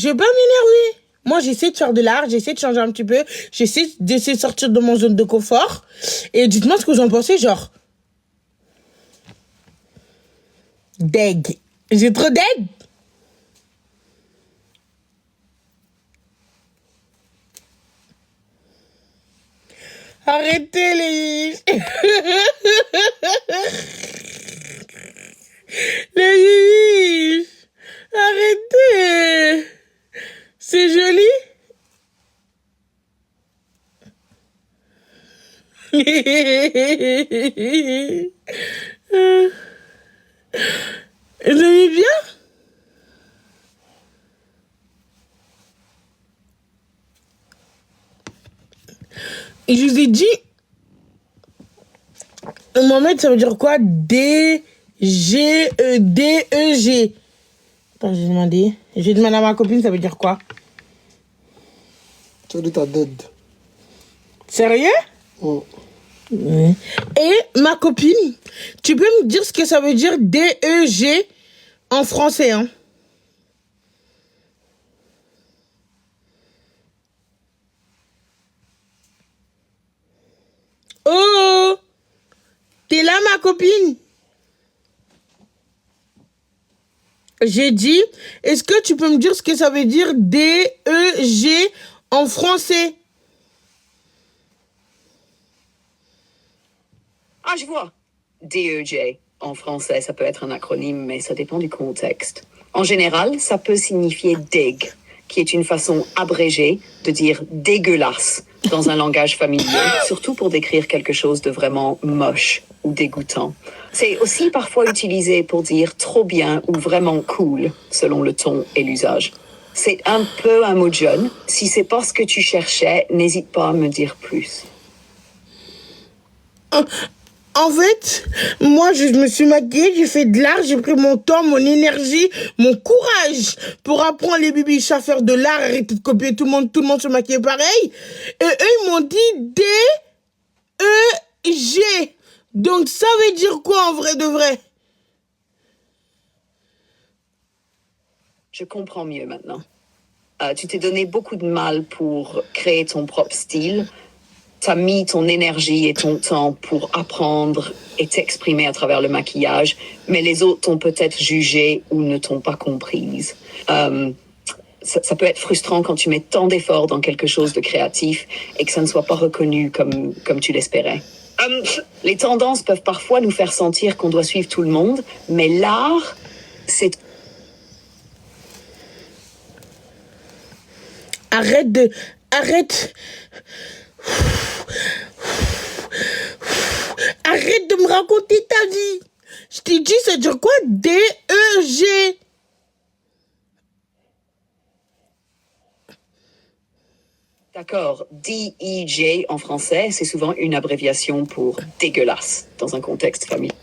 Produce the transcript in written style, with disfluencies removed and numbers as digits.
Je vais pas m'énerver. Moi, j'essaie de faire de l'art, j'essaie de changer un petit peu, d'essayer de sortir de mon zone de confort. Et dites-moi ce que vous en pensez, genre. Deg. J'ai trop deg. Arrêtez les les arrêtez. C'est joli. Vous aimez bien? Et je vous ai dit, Mohamed, ça veut dire quoi? D-G-E-D-E-G. Attends, j'ai demandé à ma copine, ça veut dire quoi? Ça veut dire ta dead. Sérieux? Oh. Ouais. Et ma copine, tu peux me dire ce que ça veut dire D-E-G en français, hein? Oh! T'es là, ma copine? J'ai dit, est-ce que tu peux me dire ce que ça veut dire D-E-G en français? Ah, je vois. DEJ, en français, ça peut être un acronyme, mais ça dépend du contexte. En général, ça peut signifier deg, qui est une façon abrégée de dire dégueulasse dans un langage familier, surtout pour décrire quelque chose de vraiment moche ou dégoûtant. C'est aussi parfois utilisé pour dire trop bien ou vraiment cool, selon le ton et l'usage. C'est un peu un mot de jeune. Si c'est pas ce que tu cherchais, n'hésite pas à me dire plus. En fait, moi, je me suis maquillée, j'ai fait de l'art, j'ai pris mon temps, mon énergie, mon courage pour apprendre les bibiches à faire de l'art, arrêter de copier tout le monde se maquillait pareil. Et eux, ils m'ont dit D-E-G. Donc, ça veut dire quoi en vrai de vrai? Je comprends mieux maintenant. Tu t'es donné beaucoup de mal pour créer ton propre style. T'as mis ton énergie et ton temps pour apprendre et t'exprimer à travers le maquillage, mais les autres t'ont peut-être jugé ou ne t'ont pas comprise. Ça peut être frustrant quand tu mets tant d'efforts dans quelque chose de créatif et que ça ne soit pas reconnu comme tu l'espérais. Les tendances peuvent parfois nous faire sentir qu'on doit suivre tout le monde, mais l'art, c'est... Arrête de me raconter ta vie. Je t'ai dit, ça veut dire quoi? D-E-G. D'accord, D-E-J en français, c'est souvent une abréviation pour dégueulasse dans un contexte familial.